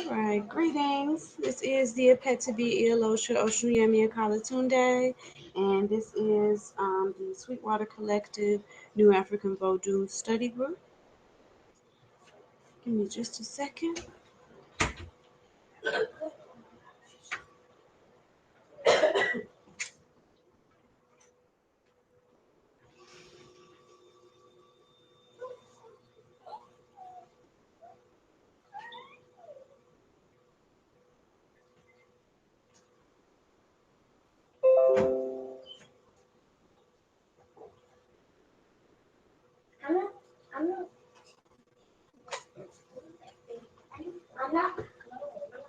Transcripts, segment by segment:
All right, greetings. This is the Apetabi Ilosha Oshuyemi Akalatunde, and this is the Sweetwater Collective New African Vodun Study Group. Give me just a second. I'm not.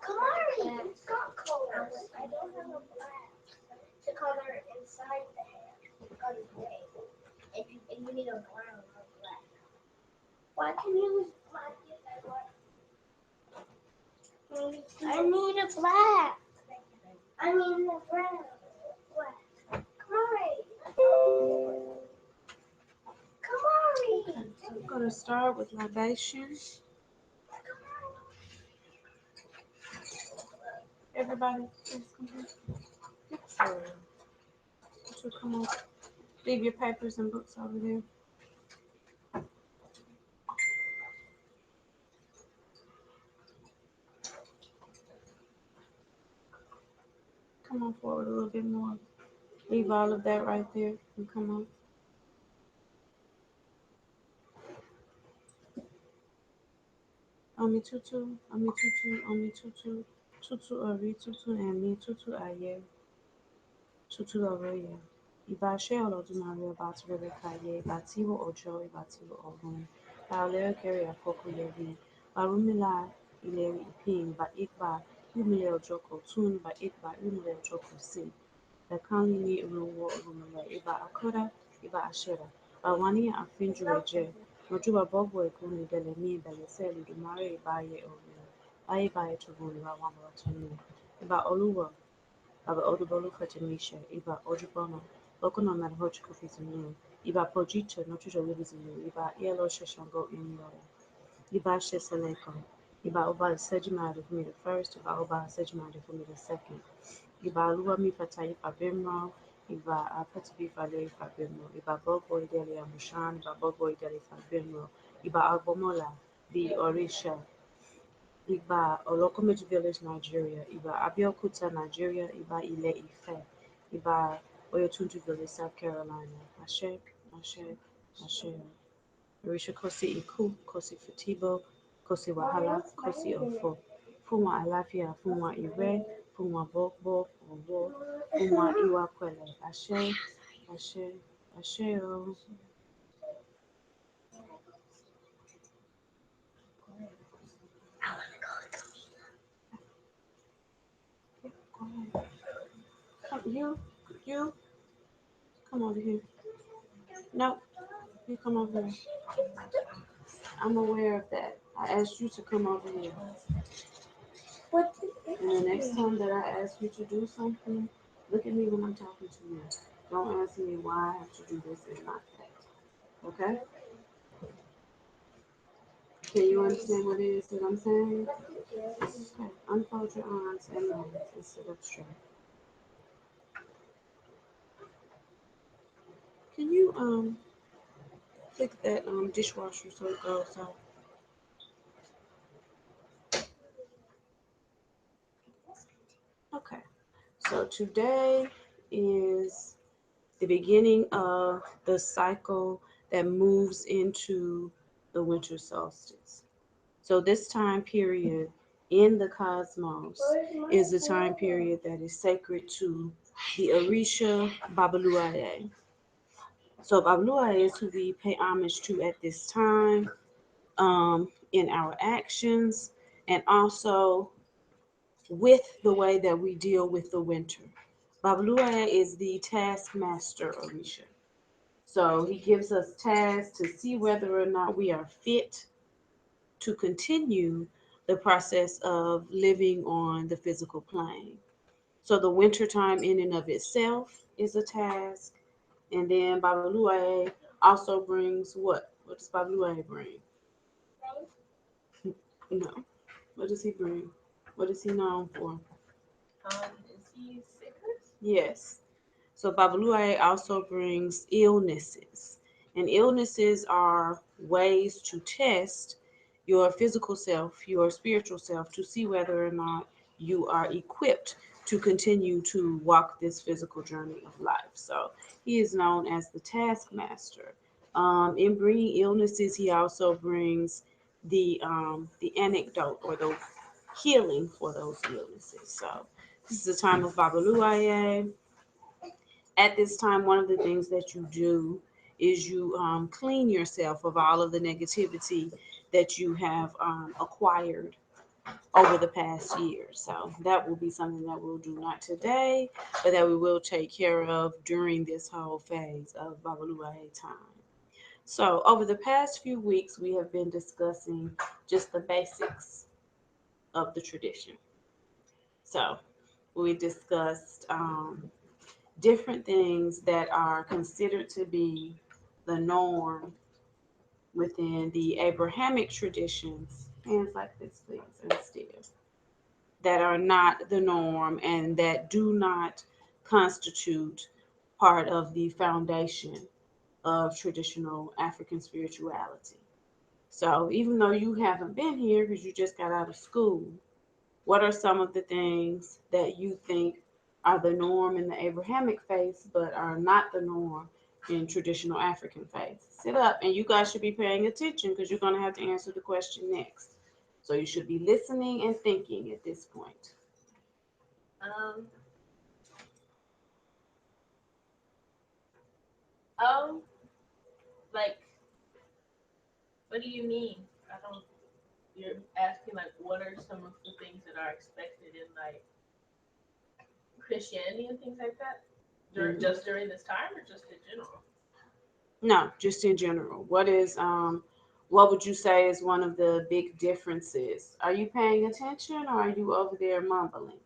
Kamari, it's got colors. I don't have a black to color inside the hair. Because it's gray. And you need a brown or black. Why can you use black if I need a black. I mean the brown. Black. Kamari. Kamari. So I'm going to start with libation. Everybody, please come here. So come on. Leave your papers and books over there. Come on forward a little bit more. Leave all of that right there and come on. Ami tutu, ami tutu, ami tutu, tutu ori tutu emi tutu aye, tutu oroye. Ibashe olodumare ọba tirere kaye, ibatiwo ojo, ibatiwo ogun. Baolere kere afoko yevi, barumila ileri ipin, ba ikba, umile ojo kotun, ba ikba, umile ojo kosi. Bakani ni uruwo urumile, iba akoda, iba ashera. Bawani afinju eje, Mojuba Bobo Ekuni Delemi Beliseli Dumare Baye Oru, Baye Baye Tuguni Wamba Tunu, Iba Oluwa, Aba Odubolu Fatimisha, Iba Ojubono, Lokono Madhoch Kufizunu, Iba Pojito, Notujo Livizunu, Iba Yellow Shashango Inyo, Iba Sheseleko, Iba Oba Sejimadi for me the first, Iba Oba Sejimadi for me the second, Iba Lua Mi Fatai Fabimro, Iba Apatibi Fale Fabimro, Iba Bobo Ideli Amushan, Iba Bobo Ideli Fabimro, Iba Agbomola, the Orisha, Iba Olokomeji Village, Nigeria, Iba Abeokuta, Nigeria, Iba Ile Ife, Iba Oyotunju Village, South Carolina, Ashe, Ashe, Ashe. Orisha Kosi Iku, Kosi Fatibo, Kosi Wahala, Kosi Ofo, Funwa Alafia, Funwa Ire, Funwa Bokbo, Owo, Funwa Iwa Kwele, Ashe, Ashe, Ashe, oh. Go ahead. Come, you, come over here. No, you come over here. I'm aware of that. I asked you to come over here. And the next time that I ask you to do something, look at me when I'm talking to you. Don't ask me why I have to do this and not that. Okay? Can you understand what it is that I'm saying? Okay. Unfold your arms and legs and sit up straight. Can you click that dishwasher so it goes off? Okay. So today is the beginning of the cycle that moves into the winter solstice. So this time period in the cosmos is the time period that is sacred to the Orisha Babaluaye. So Babaluaye is who we pay homage to at this time in our actions and also with the way that we deal with the winter. Babaluaye is the taskmaster Orisha. So he gives us tasks to see whether or not we are fit to continue the process of living on the physical plane. So the winter time in and of itself is a task. And then Babaluaye also brings what? What does Babaluaye bring? No. What does he bring? What is he known for? Is he sickness? Yes. So Babaluaye also brings illnesses. And illnesses are ways to test your physical self, your spiritual self, to see whether or not you are equipped to continue to walk this physical journey of life. So he is known as the taskmaster. In bringing illnesses, he also brings the anecdote or the healing for those illnesses. So this is a time of Babaluaye. At this time, one of the things that you do is you clean yourself of all of the negativity that you have acquired over the past year. So that will be something that we'll do not today, but that we will take care of during this whole phase of Babaluahe time. So over the past few weeks, we have been discussing just the basics of the tradition. So we discussed different things that are considered to be the norm within the Abrahamic traditions. Hands like this, please, instead. That are not the norm and that do not constitute part of the foundation of traditional African spirituality. So even though you haven't been here because you just got out of school, what are some of the things that you think are the norm in the Abrahamic faith but are not the norm in traditional African faith? Sit up, and you guys should be paying attention because you're going to have to answer the question next. So you should be listening and thinking at this point. Um, oh, like, what do you mean? I don't. You're asking like, what are some of the things that are expected in like Christianity and things like that? Mhm. Just during this time, or just in general? No, just in general. What would you say is one of the big differences? Are you paying attention or are you over there mumbling?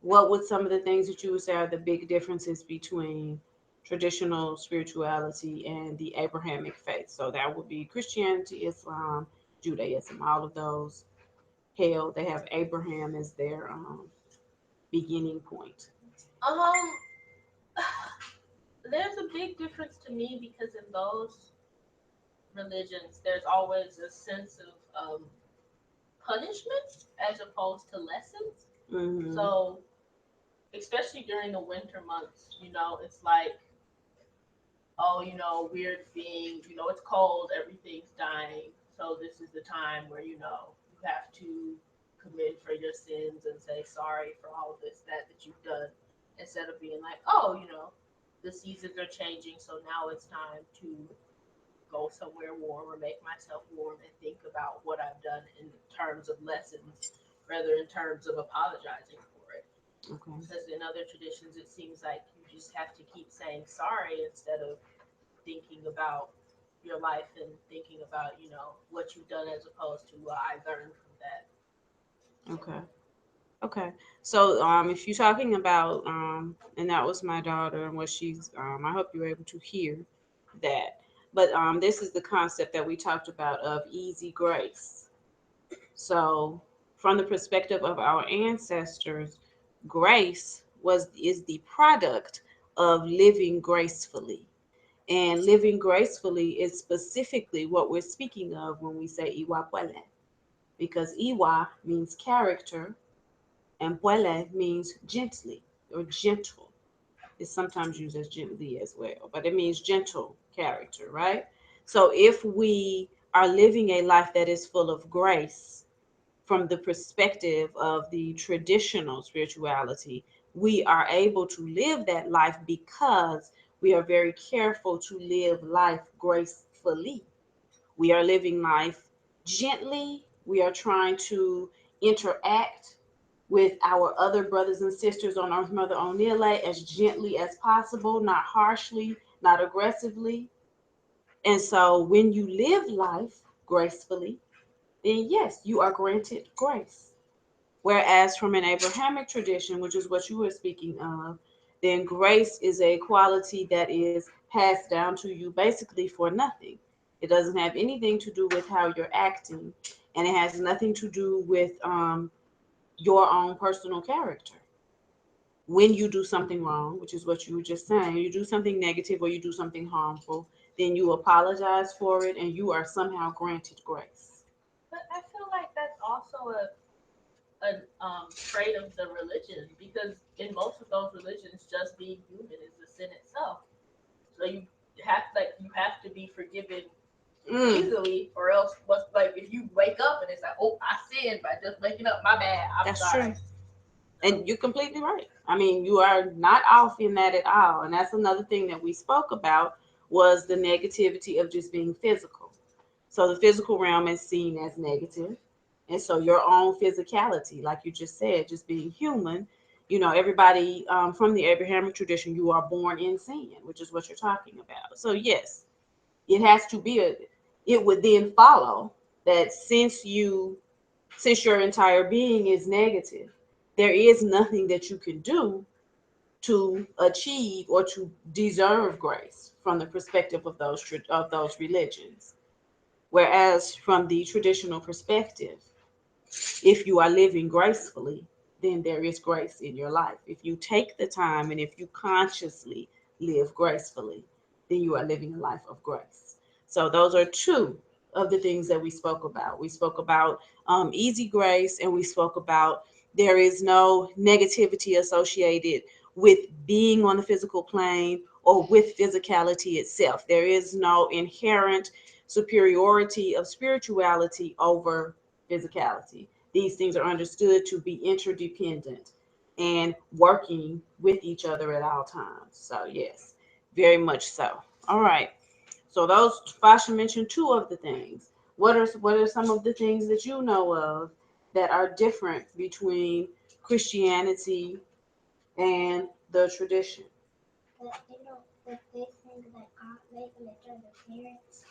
What would some of the things that you would say are the big differences between traditional spirituality and the Abrahamic faith? So that would be Christianity, Islam, Judaism, all of those. Hell, they have Abraham as their beginning point. Um, there's a big difference to me because in those religions, there's always a sense of punishment as opposed to lessons. Mm-hmm. So, especially during the winter months, it's like, oh, weird thing, it's cold, everything's dying. So, this is the time where, you have to commit for your sins and say sorry for all this, that you've done, instead of being like, oh, the seasons are changing, so now it's time to go somewhere warm or make myself warm and think about what I've done in terms of lessons rather in terms of apologizing for it. Okay. Because in other traditions, it seems like you just have to keep saying sorry instead of thinking about your life and thinking about, what you've done as opposed to what I learned from that. Okay. Okay. So, if you're talking about, and that was my daughter and what she's, I hope you were able to hear that. But this is the concept that we talked about of easy grace. So, from the perspective of our ancestors, grace was is the product of living gracefully. And living gracefully is specifically what we're speaking of when we say iwa puele, because iwa means character and puele means gently or gentle. It's sometimes used as gently as well, but it means gentle character, right? So if we are living a life that is full of grace from the perspective of the traditional spirituality, we are able to live that life because we are very careful to live life gracefully. We are living life gently. We are trying to interact with our other brothers and sisters on Earth Mother Onile as gently as possible, not harshly, not aggressively. And so when you live life gracefully, then yes, you are granted grace. Whereas from an Abrahamic tradition, which is what you were speaking of, then grace is a quality that is passed down to you basically for nothing. It doesn't have anything to do with how you're acting. and it has nothing to do with your own personal character. When you do something wrong, which is what you were just saying, you do something negative or you do something harmful, then you apologize for it and you are somehow granted grace. But I feel like that's also a trait of the religion because in most of those religions, just being human is the sin itself. So you have to be forgiven Mm, easily, or else what's like if you wake up and it's like, oh, I sinned by just waking up. My bad. I'm that's sorry. true. And you're completely right. I mean, you are not off in that at all. And that's another thing that we spoke about was the negativity of just being physical. So the physical realm is seen as negative. And so your own physicality, like you just said, just being human, everybody from the Abrahamic tradition, you are born in sin, which is what you're talking about. So yes, it has to be it would then follow that since your entire being is negative, there is nothing that you can do to achieve or to deserve grace from the perspective of those religions. Whereas from the traditional perspective, if you are living gracefully, then there is grace in your life. If you take the time and if you consciously live gracefully, then you are living a life of grace. So, those are two of the things that we spoke about. We spoke about easy grace, and we spoke about there is no negativity associated with being on the physical plane or with physicality itself. There is no inherent superiority of spirituality over physicality. These things are understood to be interdependent and working with each other at all times. So, yes, very much so. All right. So, those Fasha mentioned two of the things. What are some of the things that you know of that are different between Christianity and the tradition? That they don't, that they think that God made them into their parents.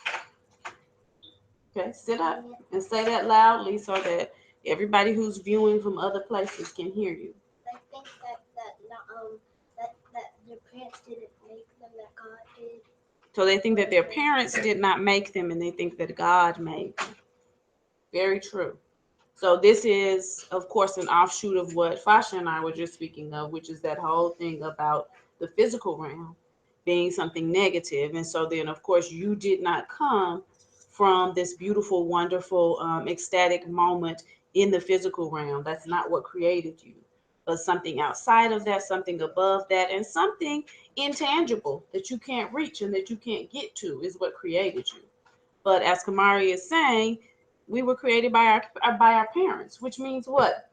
Okay, sit up And and say that loudly so that everybody who's viewing from other places can hear you. they think that their parents didn't make them, that God did. So they think that their parents did not make them and they think that God made them. Very true. So this is, of course, an offshoot of what Fasha and I were just speaking of, which is that whole thing about the physical realm being something negative. And so then, of course, you did not come from this beautiful, wonderful, ecstatic moment in the physical realm. That's not what created you, but something outside of that, something above that, and something intangible that you can't reach and that you can't get to is what created you. But as Kamari is saying, we were created by our parents, which means what?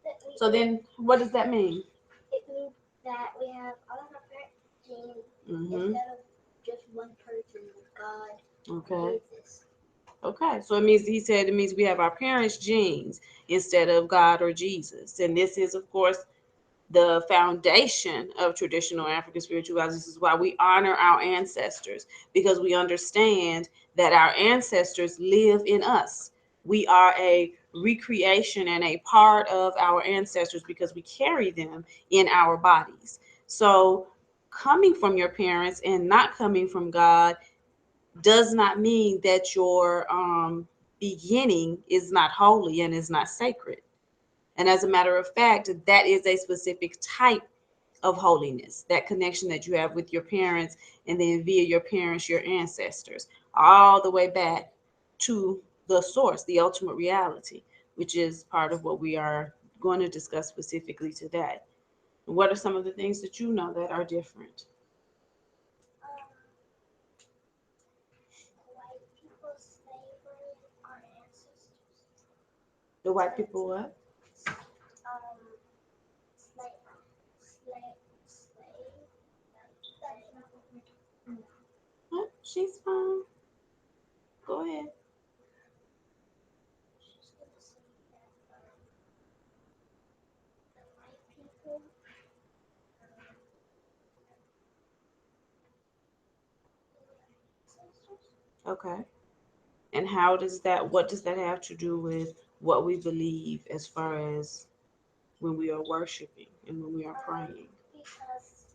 That we, So then, what does that mean? it means that we have all of our parents' genes Mm-hmm. instead of just one person, God Okay. did this. Okay. So it means we have our parents' genes instead of God or Jesus, and this is, of course, the foundation of traditional African spirituality. This is why we honor our ancestors because we understand that our ancestors live in us. We are a recreation and a part of our ancestors because we carry them in our bodies. So, coming from your parents and not coming from God does not mean that your beginning is not holy and is not sacred. And as a matter of fact, that is a specific type of holiness, that connection that you have with your parents, and then via your parents, your ancestors, all the way back to the source, the ultimate reality, which is part of what we are going to discuss specifically today. What are some of the things that you know that are different? Um, white people slavery, our ancestors. The white people what? Um, slave, slave. That's not what we're talking about. What? She's fine. Go ahead. She's gonna say that the white people, ancestors. Okay. And what does that have to do with what we believe as far as when we are worshiping and when we are praying? Because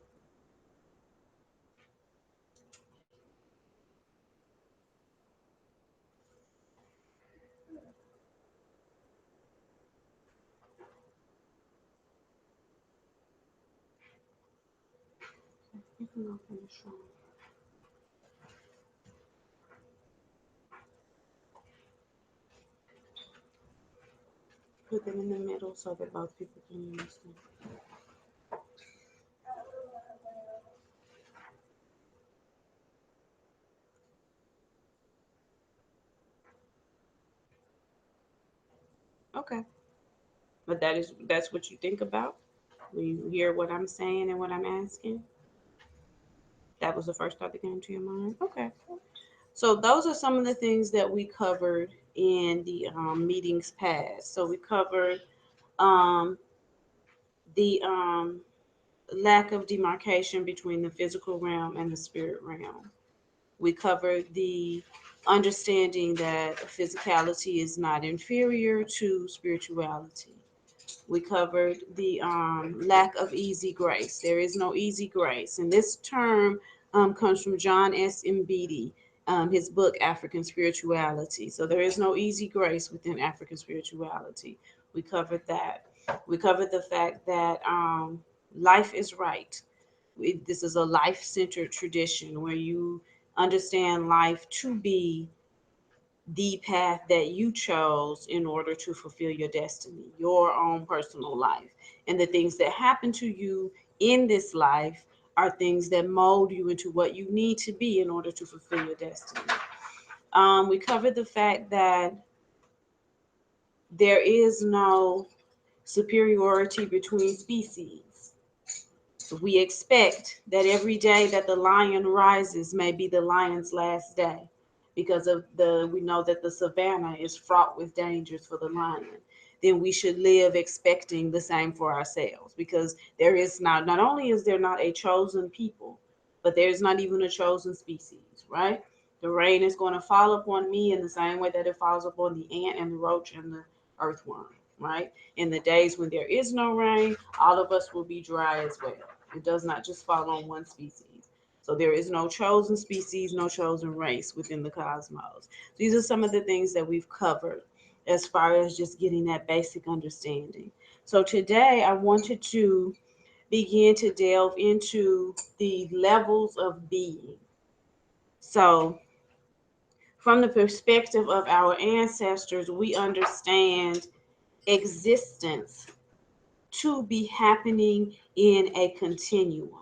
can open the shrine. Put them in the middle so that both people can use them. Okay. But that's what you think about when you hear what I'm saying and what I'm asking. That was the first thought that came to your mind. Okay. So those are some of the things that we covered in the meetings past. So we covered um, the lack of demarcation between the physical realm and the spirit realm. We covered the understanding that physicality is not inferior to spirituality. We covered the lack of easy grace. There is no easy grace. And this term comes from John S. Mbidi, his book, African Spirituality. So there is no easy grace within African spirituality. We covered that. We covered the fact that life is right. This is a life centered tradition where you understand life to be the path that you chose in order to fulfill your destiny, your own personal life. And the things that happen to you in this life are things that mold you into what you need to be in order to fulfill your destiny. We covered the fact that there is no superiority between species. We expect that every day that the lion rises may be the lion's last day because we know that the savannah is fraught with dangers for the lion. Then we should live expecting the same for ourselves, because there is not only is there not a chosen people, but there's not even a chosen species, right? The rain is going to fall upon me in the same way that it falls upon the ant and the roach and the earthworm, right? In the days when there is no rain, all of us will be dry as well. It does not just fall on one species. So there is no chosen species, no chosen race within the cosmos. These are some of the things that we've covered as far as just getting that basic understanding. So today I wanted to begin to delve into the levels of being. So from the perspective of our ancestors, we understand existence to be happening in a continuum.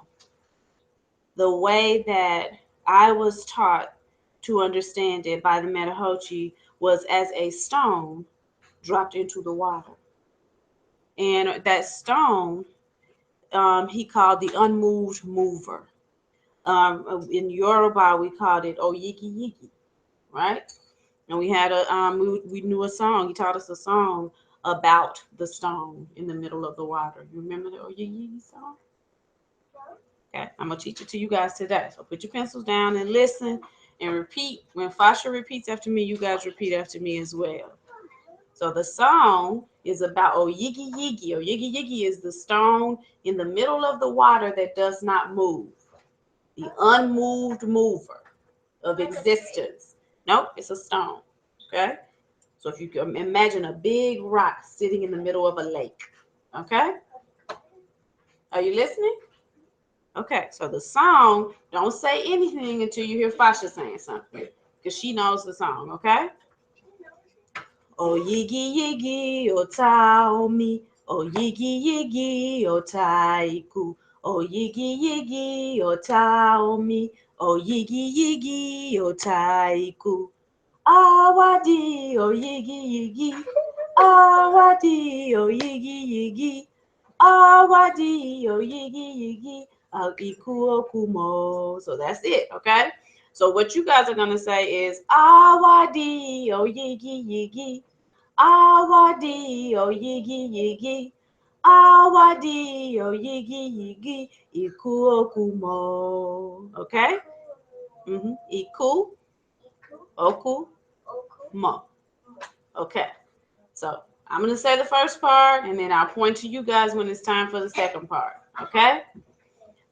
The way that I was taught to understand it by the Metahochi was as a stone dropped into the water. And that stone, he called the unmoved mover. In Yoruba, we called it Oyigi Yigi, right? And we had we knew a song. He taught us a song about the stone in the middle of the water. You remember the Oyigi Yigi song? Okay, I'm gonna teach it to you guys today. So put your pencils down and listen and repeat. When Fasha repeats after me, you guys repeat after me as well. So the song is about Oyigi Yigi. Oyigi Yigi is the stone in the middle of the water that does not move. The unmoved mover of existence. Nope, it's a stone. Okay? So if you can imagine a big rock sitting in the middle of a lake. Okay? Are you listening? Okay, so the song, don't say anything until you hear Fasha saying something, because she knows the song, okay? Oh yigi yigi o taomi, oh yigi yigi o taiku, oh yigi yigi o taomi, oh yigi yigi o taiku. Awadi o yigi yigi, awadi o yigi yigi, awadi o yigi yigi. So that's it, okay? So what you guys are gonna say is awadi o yigi yigi, awadi o yigi yigi, awadi o yigi yigi, ikuokumo. Okay? Iku oku mo. Okay. So I'm gonna say the first part, and then I'll point to you guys when it's time for the second part. Okay?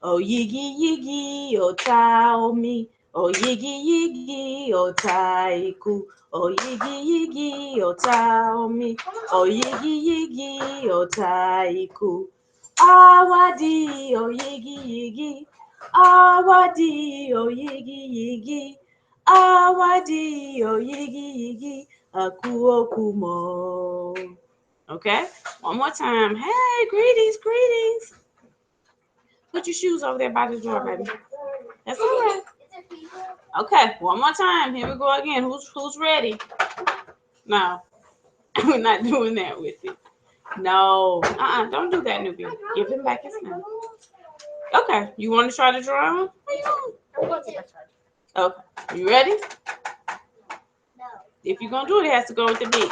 Oh yigi yigi o taomi, oh yigi yigi o taiku, oh yigi yigi o taomi, oh yigi yigi o taiku. Awadi o yigi yigi, Awadi o yigi yigi. Awadi o yigi yigi. Akuokumo. Okay, one more time. Hey, greetings, greetings. Put your shoes over there by the door, baby. That's all right. Okay, one more time. Here we go again. Who's ready? No, we're not doing that with it. No, don't do that, newbie. Give him back his pen. Okay, you want to try the drum? Okay, you ready? No. If you're gonna do it, it has to go with the beat.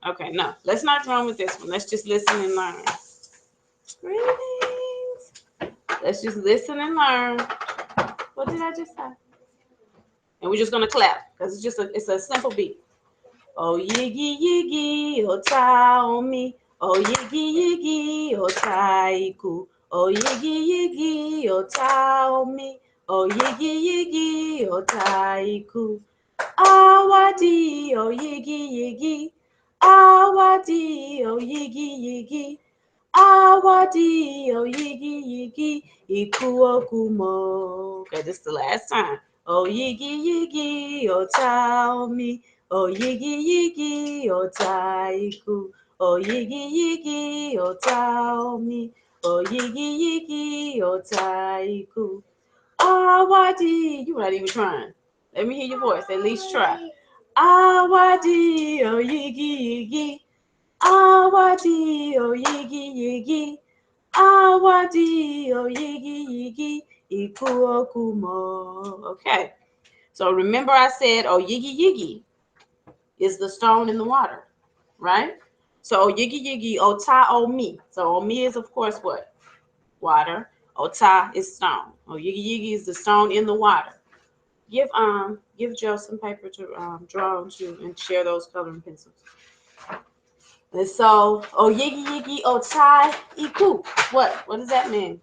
Okay, no, let's not drum with this one. Let's just listen and learn. Greetings. Let's just listen and learn. What did I just say? And we're just gonna clap because it's a simple beat. Oh yigi yigi ota omi. Oh yigi yigi ota iku. Oh yigi yigi ota omi. Oh yigi yigi ota iku. Awadi oh yigi yigi. Awadi oh yigi yigi. Awadi oh yigi yigi. Iku okumo. Okay, this is the last time. Oh yigi yigi ota omi. Oh yigi yigi otaiku. Oh yigi yigi otaomi. Oh yigi yigi otaiku. Awadi. You're not even trying. Let me hear your voice. At least try. Awadi. Oh yigi yigi. Awadi. Oh yigi yigi. Awadi. Oh yigi yigi. Iku okumo. Okay. So remember I said, oh yigi yigi is the stone in the water, right? So yigi yigi ota omi. So omi is of course what? Water. Ota is stone. Oh yigi yigi is the stone in the water. Give Joe some paper to draw onto and share those coloring pencils. And so oh yigi yigi ota iku. What does that mean?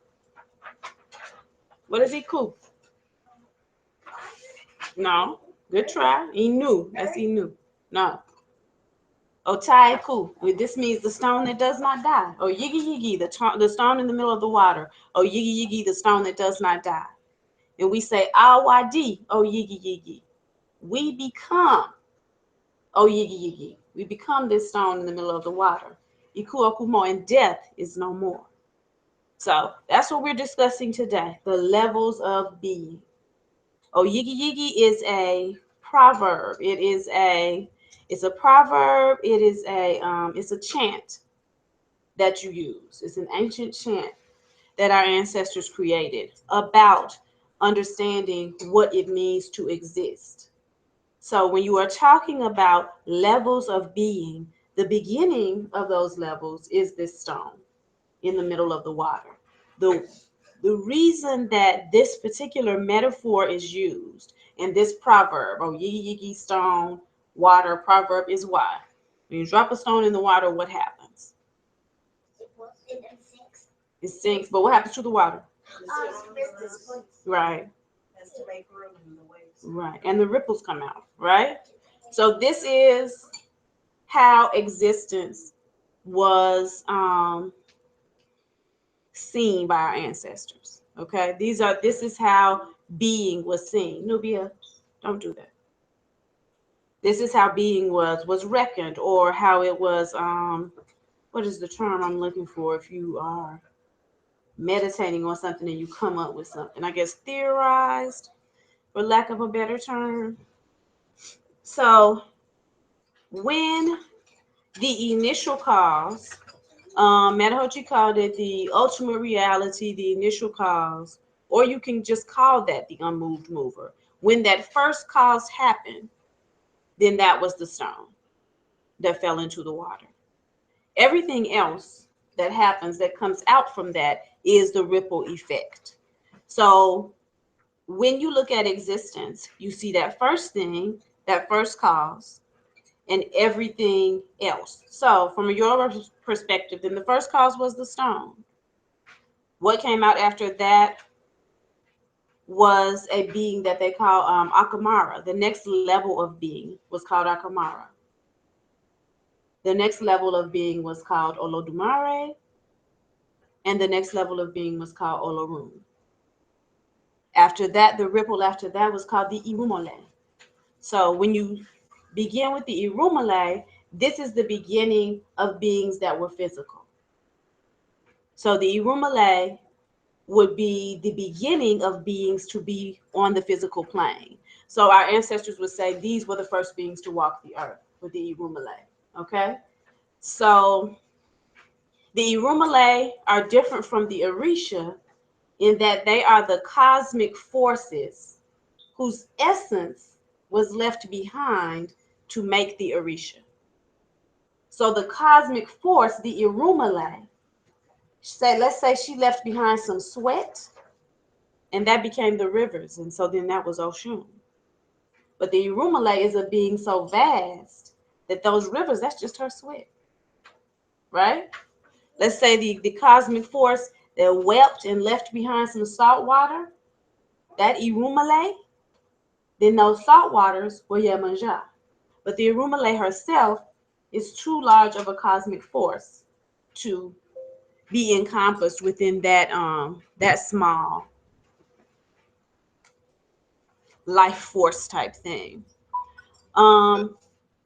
What is iku? No. Good try. Inu. That's inu. No. Otaiku. This means the stone that does not die. Or yigi yigi, the stone in the middle of the water. Or yigi yigi, the stone that does not die. And we say awadi, oh yigi yigi. We become, oh yigi yigi. We become this stone in the middle of the water. Iku okumo, and death is no more. So that's what we're discussing today. The levels of being. Oh yigi yigi is a proverb. It's a proverb. It's a chant that you use. It's an ancient chant that our ancestors created about understanding what it means to exist. So when you are talking about levels of being, the beginning of those levels is this stone in the middle of the water. The the reason that this particular metaphor is used in this proverb, oh yigi yigi stone, water proverb, is why. When you drop a stone in the water, what happens? It sinks. It sinks, but what happens to the water? Right. To make room in the waves. Right. And the ripples come out, right? So this is how existence was seen by our ancestors. Okay. This is how being was seen. Nubia, don't do that. This is how being was reckoned, or how it was what is the term I'm looking for if you are meditating on something and you come up with something? I guess theorized, for lack of a better term. So when the initial cause, Matahochi called it the ultimate reality, the initial cause, or you can just call that the unmoved mover. When that first cause happened, then that was the stone that fell into the water. Everything else that happens that comes out from that is the ripple effect. So when you look at existence, you see that first thing, that first cause, and everything else. So from your perspective, then the first cause was the stone. What came out after that was a being that they call Akamara. The next level of being was called Akamara. The next level of being was called Olodumare, and the next level of being was called Olorun. After that, the ripple after that was called the irumole. So when you begin with the irumole, this is the beginning of beings that were physical. So the irumole would be the beginning of beings to be on the physical plane. So our ancestors would say these were the first beings to walk the earth with the irumole. Okay? So the irumole are different from the orisha in that they are the cosmic forces whose essence was left behind to make the orisha. So the cosmic force, the irumole, say let's say she left behind some sweat, and that became the rivers, and so then that was Oshun. But the irumole is a being so vast that those rivers, that's just her sweat, right? Let's say the cosmic force that wept and left behind some salt water, that irumole, then those salt waters were Yemanja. But the irumole herself is too large of a cosmic force to be encompassed within that small life force type thing. Um,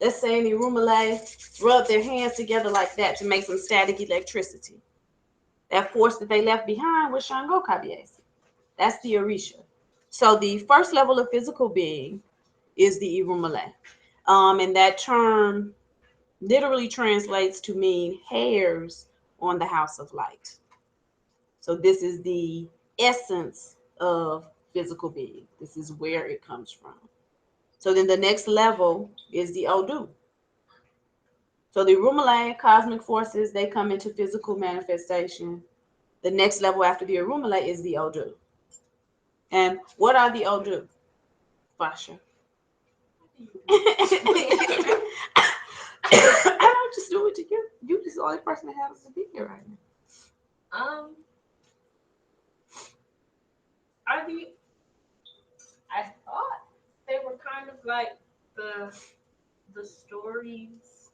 let's say the Irumale rub their hands together like that to make some static electricity. That force that they left behind was Shango Kabiesi. That's the Orisha. So the first level of physical being is the Irumale. And that term literally translates to mean hairs on the house of light. So this is the essence of physical being. This is where it comes from. So then the next level is the Odu. So the Arumalae cosmic forces, they come into physical manifestation. The next level after the Arumalae is the Odu. And what are the Odu, Fasha? I don't just do it to you. You just the only person that happens to be here right now. Um, are the I thought they were kind of like the stories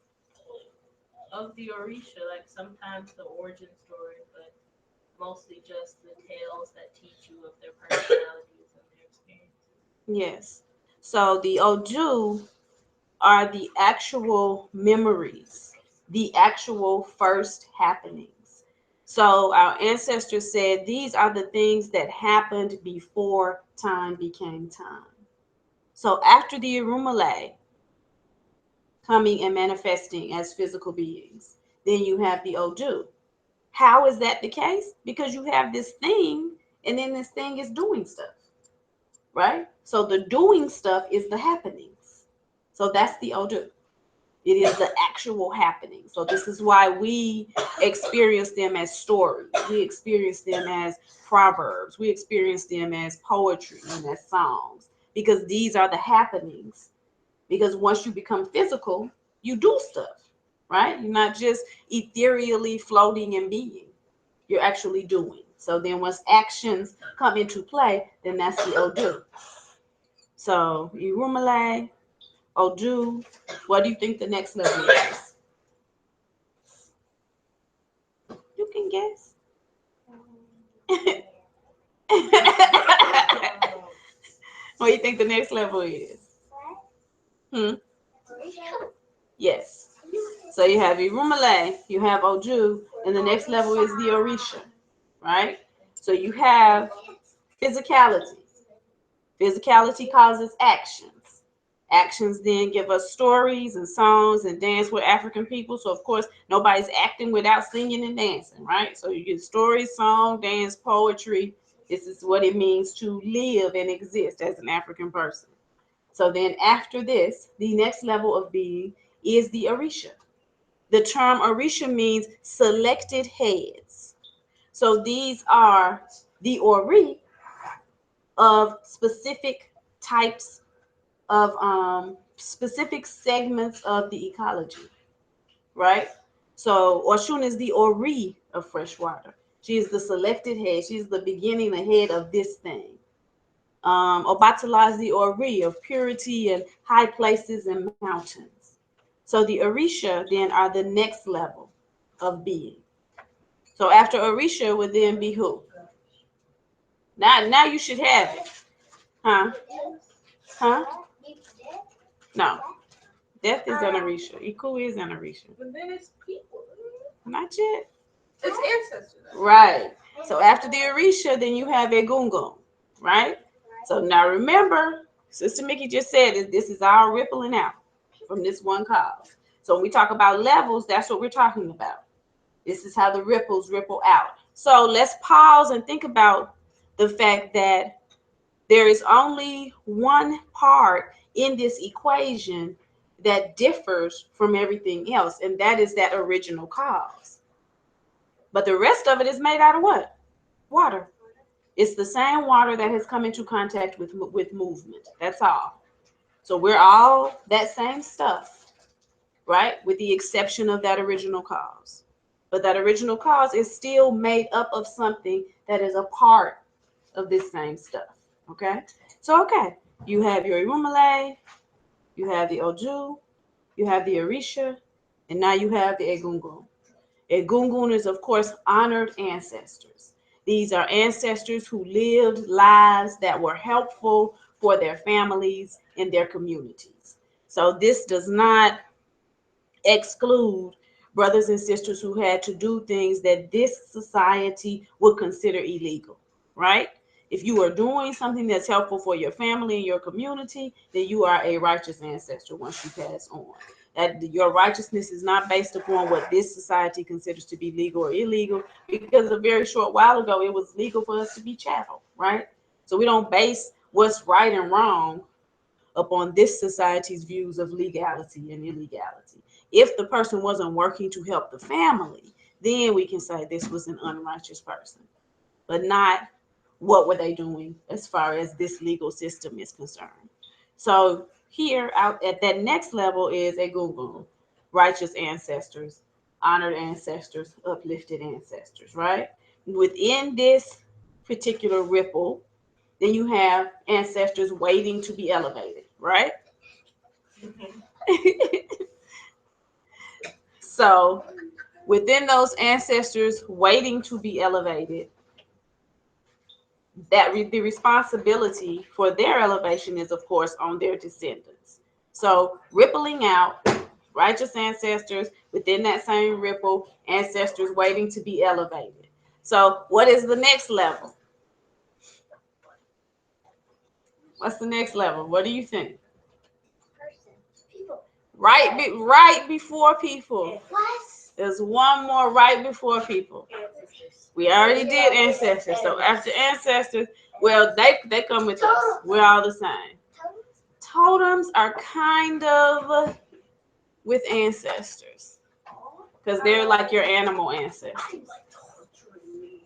of the Orisha, like sometimes the origin story, but mostly just the tales that teach you of their personalities and their experiences. Yes. So the Odu are the actual memories, the actual first happenings. So our ancestors said these are the things that happened before time became time. So after the Irumale coming and manifesting as physical beings, then you have the Odu. How is that the case? Because you have this thing, and then this thing is doing stuff, right? So the doing stuff is the happenings. So that's the Odu. It is the actual happening. So this is why we experience them as stories. We experience them as proverbs. We experience them as poetry and as songs because these are the happenings. Because once you become physical, you do stuff, right? You're not just ethereally floating and being. You're actually doing. So then once actions come into play, then that's the Odu. So Irumale, Odu, what do you think the next level is? You can guess. What do you think the next level is? Hmm? Yes. So you have Irumale, you have Oju, and the next level is the Orisha, right? So you have physicality. Physicality causes actions. Actions then give us stories and songs and dance with African people. So of course, nobody's acting without singing and dancing, right? So you get stories, song, dance, poetry. This is what it means to live and exist as an African person. So then after this, the next level of being is the Orisha. The term Orisha means selected heads. So these are the Ori of specific types of specific segments of the ecology, right? So Oshun is the Ori of freshwater. She is the selected head. She's the beginning, the head of this thing. Obatala is the Ori of purity and high places and mountains. So the Orisha then are the next level of being. So after Orisha would then be who? Now you should have it. Huh? Huh? No. Death is an Orisha. Iku is an Orisha. But then it's people. Not yet. It's ancestors. Right. So after the Orisha, then you have Egungun. Right? So now remember, Sister Mickey just said this is all rippling out from this one cause. So when we talk about levels, that's what we're talking about. This is how the ripples ripple out. So let's pause and think about the fact that there is only one part in this equation that differs from everything else, and that is that original cause. But the rest of it is made out of what? Water. It's the same water that has come into contact with movement. That's all. So we're all that same stuff, right? With the exception of that original cause. But that original cause is still made up of something that is a part of this same stuff. Okay? So, okay, you have your Irumale, you have the Oju, you have the Orisha, and now you have the Egungun. Egungun is, of course, honored ancestors. These are ancestors who lived lives that were helpful for their families and their communities. So this does not exclude brothers and sisters who had to do things that this society would consider illegal, right? If you are doing something that's helpful for your family and your community, then you are a righteous ancestor once you pass on. That your righteousness is not based upon what this society considers to be legal or illegal, because a very short while ago it was legal for us to be chattel, right? So we don't base what's right and wrong upon this society's views of legality and illegality. If the person wasn't working to help the family, then we can say this was an unrighteous person, but not what were they doing as far as this legal system is concerned. So here out at that next level is a Gungun, righteous ancestors, honored ancestors, uplifted ancestors, right? Within this particular ripple, then you have ancestors waiting to be elevated, right? So within those ancestors waiting to be elevated, the responsibility for their elevation is, of course, on their descendants. So rippling out, righteous ancestors within that same ripple, ancestors waiting to be elevated. So what is the next level? What's the next level? What do you think? People. Right before people. What? There's one more right before people. We already did ancestors. So after ancestors, well, they come with us. We're all the same. Totems are kind of with ancestors because they're like your animal ancestors.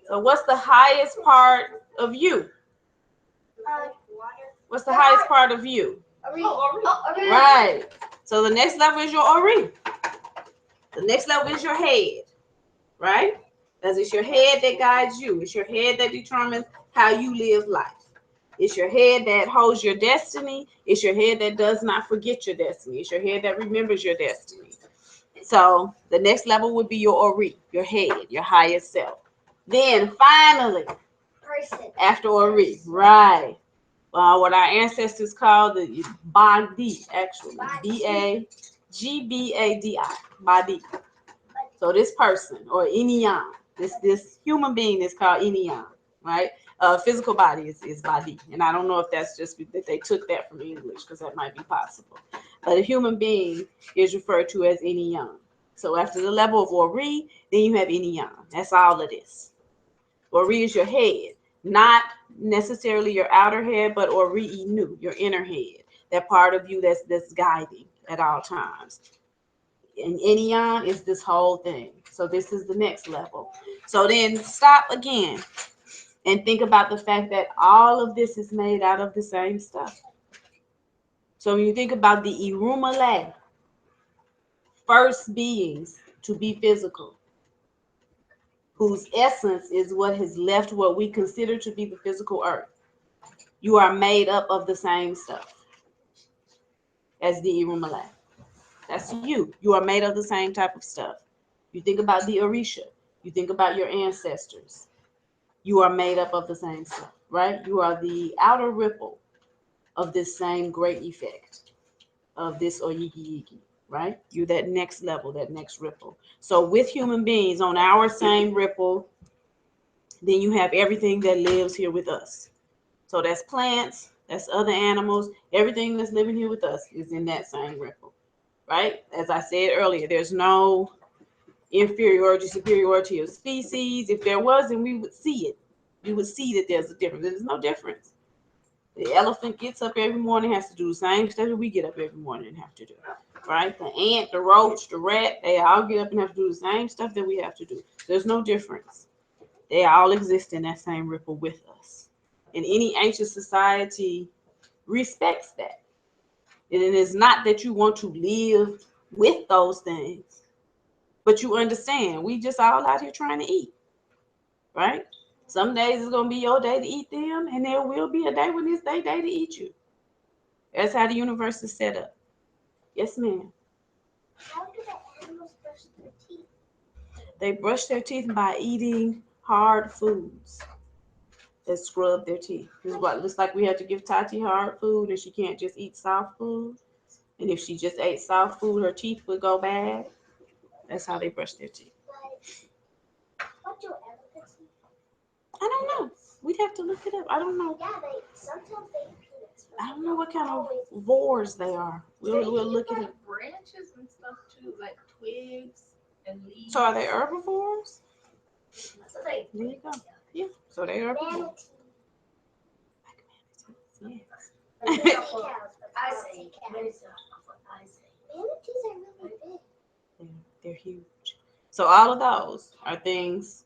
So what's the highest part of you? What's the highest part of you? Right. So the next level is your Ori. The next level is your head, right? Because it's your head that guides you. It's your head that determines how you live life. It's your head that holds your destiny. It's your head that does not forget your destiny. It's your head that remembers your destiny. So the next level would be your Ori, your head, your highest self. Then finally, after Ori, right? What our ancestors called the Badi, actually. Bagi, Badi. So this person or Inyan, this human being is called Inyan, right? Physical body is Badi. And I don't know if that's just that they took that from English, because that might be possible. But a human being is referred to as Inyan. So after the level of Ori, then you have Inyan. That's all it is. Ori is your head, not necessarily your outer head, but Ori Inu, your inner head, that part of you that's guiding at all times. And Inyan is this whole thing. So this is the next level. So then stop again and think about the fact that all of this is made out of the same stuff. So when you think about the Irumale, first beings to be physical, whose essence is what has left what we consider to be the physical earth, you are made up of the same stuff as the Irumale. That's you. You are made of the same type of stuff. You think about the Orisha. You think about your ancestors. You are made up of the same stuff. right? You are the outer ripple of this same great effect of this oyigi yigi, right? You're that next level, that next ripple. So with human beings on our same ripple, then you have everything that lives here with us. So that's plants, that's other animals, everything that's living here with us is in that same ripple, right? As I said earlier, there's no inferiority, superiority of species. If there was, then we would see it. We would see that there's a difference. There's no difference. The elephant gets up every morning, has to do the same stuff that we get up every morning and have to do. Right? The ant, the roach, the rat, they all get up and have to do the same stuff that we have to do. There's no difference. They all exist in that same ripple with us. And any ancient society respects that. And it is not that you want to live with those things, but you understand we just all out here trying to eat, right? Some days it's gonna be your day to eat them, and there will be a day when it's their day to eat you. That's how the universe is set up. Yes, ma'am. How do the animals brush their teeth? They brush their teeth by eating hard foods that scrub their teeth. This is what it looks like. We had to give Tati hard food, and she can't just eat soft food. And if she just ate soft food, her teeth would go bad. That's how they brush their teeth. Like, what do elephants eat? I don't know. We'd have to look it up. I don't know. Yeah, they sometimes they eat peanuts. I don't know what kind of vores they are. We'll look at it. Branches and stuff too, like twigs and leaves. So are they herbivores? So they, There you go. Yeah. So they are herbivores. manatees. Yes. Like the sea cows, I say cows. Manatees are really big. They're huge. So all of those are things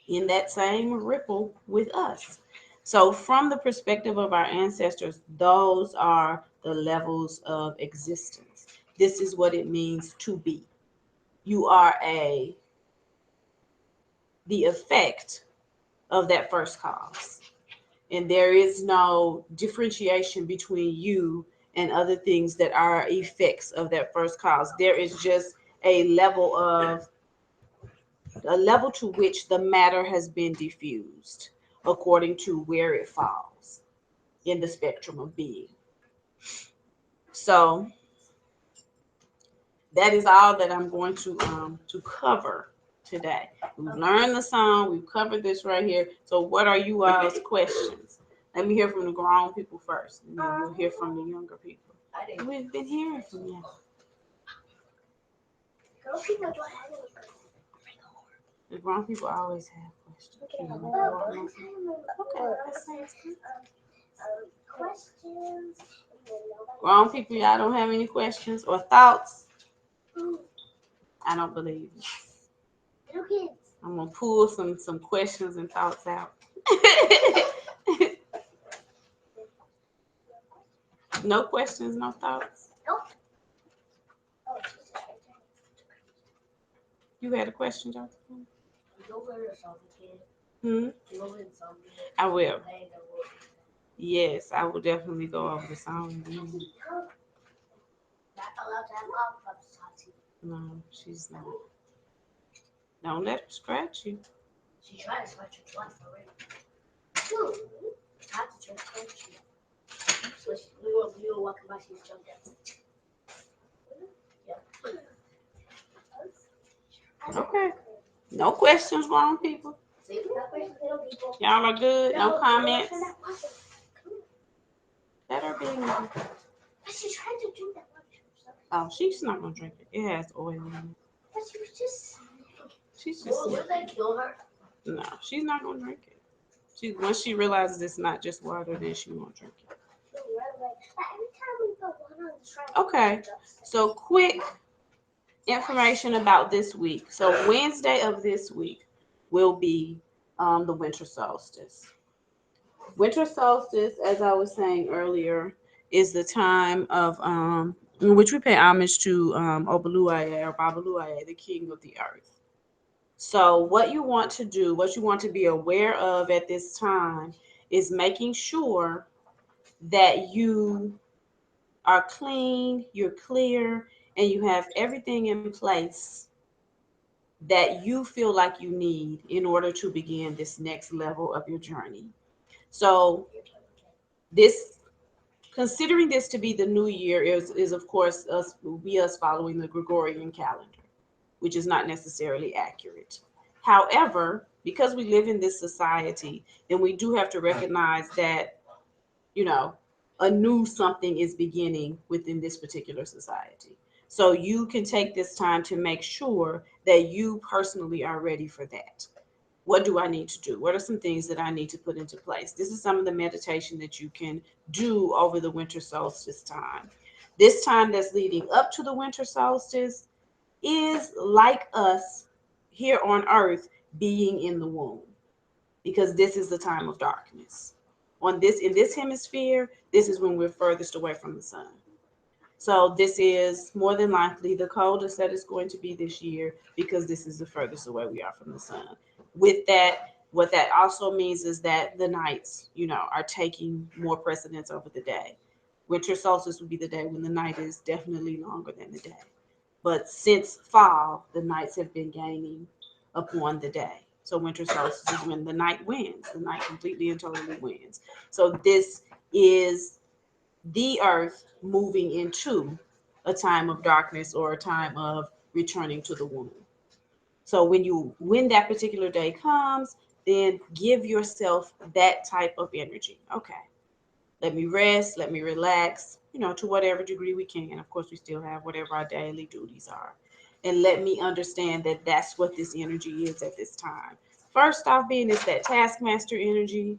in that same ripple with us. So from the perspective of our ancestors, those are the levels of existence. This is what it means to be. You are the effect of that first cause. And there is no differentiation between you and other things that are effects of that first cause. There is just a level to which the matter has been diffused according to where it falls in the spectrum of being. So that is all that I'm going to cover today. We've learned the song, we've covered this right here. So what are you all's questions? Let me hear from the grown people first, and then we'll hear from the younger people. We've been hearing from you. Girl, people don't have any questions. The grown people always have questions. Okay, That sounds good. questions. Grown people, y'all don't have any questions or thoughts? I don't believe you. Little kids. I'm gonna pull some questions and thoughts out. No questions, no thoughts. Nope. Oh, Jesus. You had a question, Josephine? Go over to something, kid. Hmm. Go over to something. I will. Yes, I will definitely go over the song again. Not allowed to have lollipops, Tati. No, she's not. Don't let her scratch you. She tried to scratch her twice already. Dude, Tati tried to scratch you. So we were walking by, she was jumped out. Yeah. Okay. No questions, grown people. See, no questions, little people. Y'all are good. No comments. Turn that water. Let her be. But she tried to drink that water. Oh, she's not gonna drink it. It has oil in it. But she was just. She's just. Well, would that kill her? No, she's not gonna drink it. Once she realizes it's not just water, then she won't drink it. Every time we put one on the shrine. Okay. So quick information about this week. So Wednesday of this week will be the winter solstice. Winter solstice, as I was saying earlier, is the time of in which we pay homage to Obaluaye or Babaluaye, the king of the earth. So what you want to do, what you want to be aware of at this time is making sure that you are clean, you're clear, and you have everything in place that you feel like you need in order to begin this next level of your journey. So this, considering this to be the new year, is of course us, will be us following the Gregorian calendar, which is not necessarily accurate. However, because we live in this society, then we do have to recognize that, you know, a new something is beginning within this particular society. So you can take this time to make sure that you personally are ready for that. What do I need to do? What are some things that I need to put into place? This is some of the meditation that you can do over the winter solstice time. This time that's leading up to the winter solstice is like us here on earth being in the womb, because this is the time of darkness. On this, in this hemisphere, this is when we're furthest away from the sun. So this is more than likely the coldest that it's going to be this year, because this is the furthest away we are from the sun. With that, what that also means is that the nights, are taking more precedence over the day. Winter solstice would be the day when the night is definitely longer than the day. But since fall, the nights have been gaining upon the day. So winter solstice is when the night wins. The night completely and totally wins. So this is the earth moving into a time of darkness, or a time of returning to the womb. So when that particular day comes, then give yourself that type of energy. Okay, let me rest, let me relax, to whatever degree we can. Of course, we still have whatever our daily duties are. And let me understand that that's what this energy is at this time. First off, being is that taskmaster energy.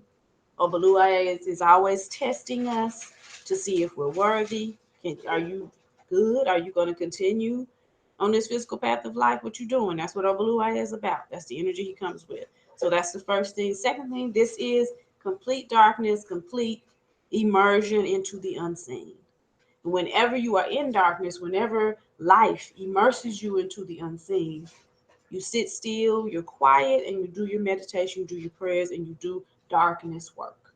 Obalua is always testing us to see if we're worthy. Are you good? Are you going to continue on this physical path of life? What you doing? That's what Obalua is about. That's the energy he comes with. So that's the first thing. Second thing, this is complete darkness, complete immersion into the unseen. Whenever you are in darkness, whenever life immerses you into the unseen, you sit still, you're quiet, and you do your meditation, you do your prayers, and you do darkness work.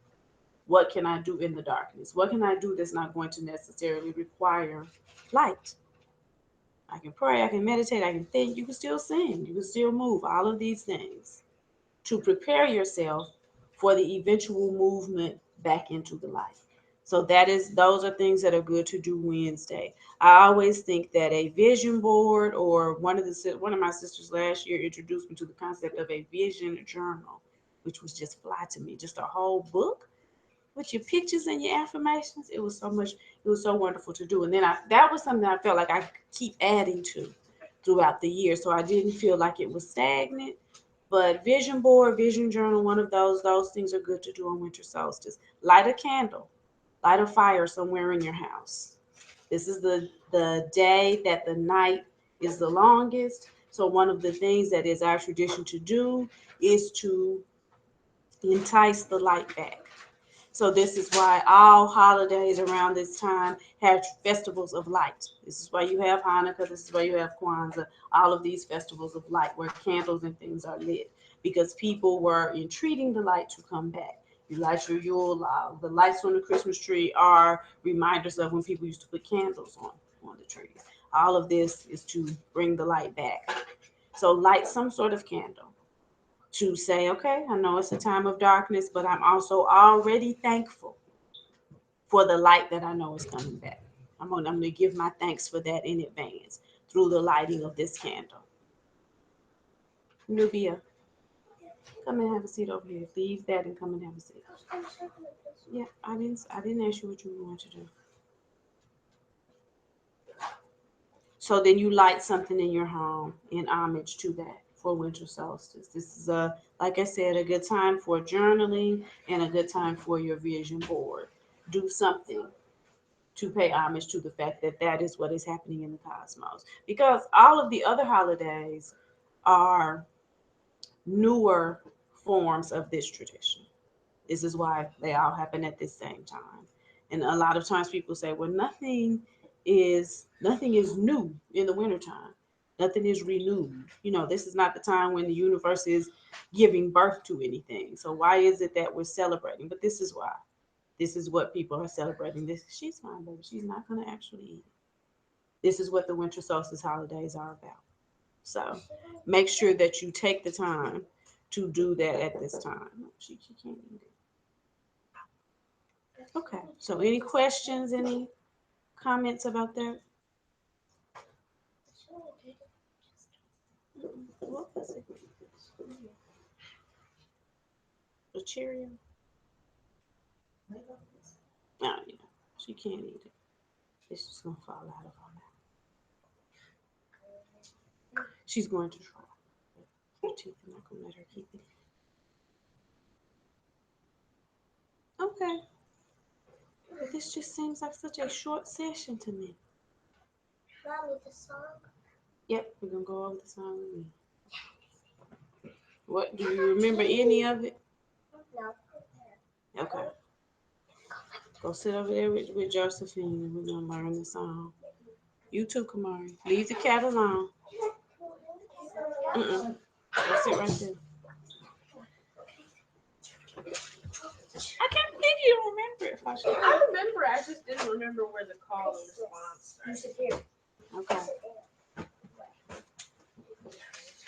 What can I do in the darkness? What can I do that's not going to necessarily require light? I can pray, I can meditate, I can think, you can still sing, you can still move, all of these things to prepare yourself for the eventual movement back into the light. So those are things that are good to do Wednesday. I always think that a vision board, or one of my sisters last year introduced me to the concept of a vision journal, which was just fly to me. Just a whole book with your pictures and your affirmations. It was so wonderful to do. And then that was something I felt like I could keep adding to throughout the year. So I didn't feel like it was stagnant. But vision board, vision journal, one of those things are good to do on winter solstice. Light a candle, light a fire somewhere in your house. This is the day that the night is the longest. So one of the things that is our tradition to do is to entice the light back. So this is why all holidays around this time have festivals of light. This is why you have Hanukkah. This is why you have Kwanzaa. All of these festivals of light where candles and things are lit, because people were entreating the light to come back. You light your Yule log. The lights on the Christmas tree are reminders of when people used to put candles on the trees. All of this is to bring the light back. So light some sort of candle to say, okay, I know it's a time of darkness, but I'm also already thankful for the light that I know is coming back. I'm going to give my thanks for that in advance through the lighting of this candle. Nubia, come and have a seat over here. Leave that and come and have a seat. Yeah, I didn't ask you what you want to do. So then you light something in your home in homage to that for winter solstice. This is like I said, a good time for journaling and a good time for your vision board. Do something to pay homage to the fact that that is what is happening in the cosmos. Because all of the other holidays are newer forms of this tradition. This is why they all happen at the same time. And a lot of times people say, well, nothing is new in the wintertime. Nothing is renewed. This is not the time when the universe is giving birth to anything. So why is it that we're celebrating? But this is why. This is what people are celebrating. This She's fine, baby. She's not gonna actually eat it. This is what the winter solstice holidays are about. So make sure that you take the time to do that at this time. She can't eat it. Okay. So any questions, any comments about that? What was it? A Cheerio? Oh yeah. She can't eat it. It's just gonna fall out of her mouth. She's going to try. Her teeth are not gonna let her keep it. Okay. This just seems like such a short session to me. Mommy, the song. Yep, we're gonna go over the song again. What do you remember any of it? No. Okay. Go sit over there with Josephine. We're gonna learn the song. You too, Kamari. Leave the cat alone. Mm-mm. Go sit right there. I can't believe you don't remember it, Fasha. I remember. I just didn't remember where the call and response You started. sit here. Okay.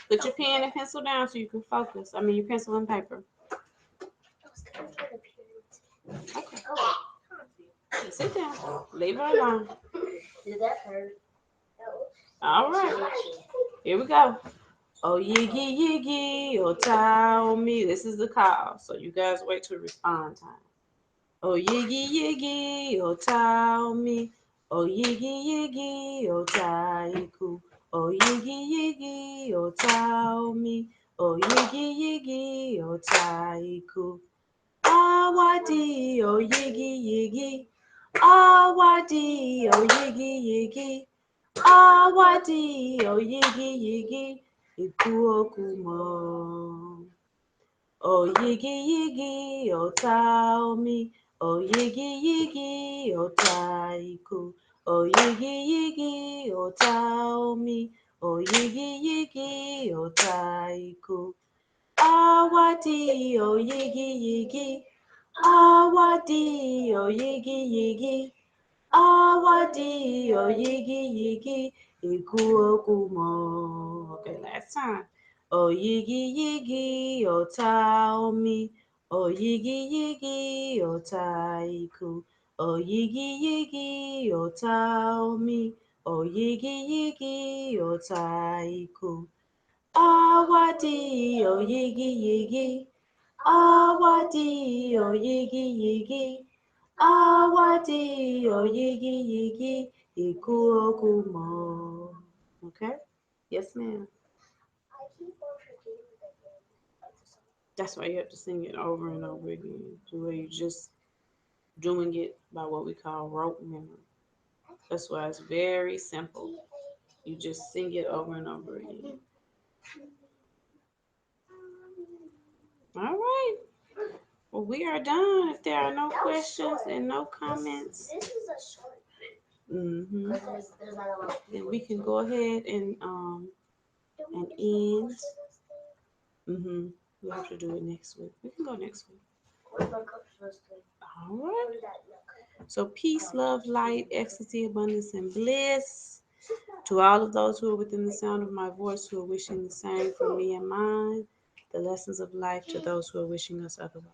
Put your pen and pencil down so you can focus. I mean, your pencil and paper. I was gonna get a period. Okay. Oh, Sit down. Leave her alone. did that hurt? No. All right. Here we go. Oh, yiggy, yiggy, oh, tell me. This is the call. So you guys wait to respond time. Oh, yiggy, yiggy, oh, tell me. Oh, yiggy, yiggy, oh, taiku. Oh, yiggy, yiggy, oh, tell me. Oh, yiggy, yiggy, oh, taiku. Awadi, oh, yiggy, yiggy. Awadi, oh, yiggy, yiggy. Awadi, oh, yiggy, yiggy. Iku okumo. Oh, yiggy, yiggy, oh, tell me. Oh, yiggy, yiggy, oh, taiku. Oh, yiggy, yiggy, oh, tell me. Oh, yiggy, yiggy, oh, taiku. Awadi, oh, yiggy, yiggy. Awadi, oh, yiggy, yiggy. Awadi, oh, yiggy, yiggy. Iku okumo. Okay, last time. Oh, yiggy, yiggy, oh, tell me. Oh, yiggy, yiggy, oh, taiku. Oh, yiggy, yiggy, oh, tell me. Oh, yiggy, yiggy, oh, taiku. Awadi, oh, yiggy, yiggy. Awadi, oh, yiggy, yiggy. Awadi, oh, yiggy, yiggy. Iku okumo. Okay? Yes, ma'am. I keep on forgetting the name of the song. That's why you have to sing it over and over again. To where you're just doing it by what we call rote memory. That's why it's very simple. You just sing it over and over again. All right. Well, we are done. If there are no questions and no comments, This is a short. mm-hmm, Because there's not a lot of then people. we can go ahead and Don't and we end. just like Mm-hmm. We'll have to do it next week. We can go next week. what's my coach supposed to do? All right. What is that? No. So peace, love, light, ecstasy, abundance, and bliss to all of those who are within the sound of my voice who are wishing the same for me and mine. The lessons of life to those who are wishing us otherwise.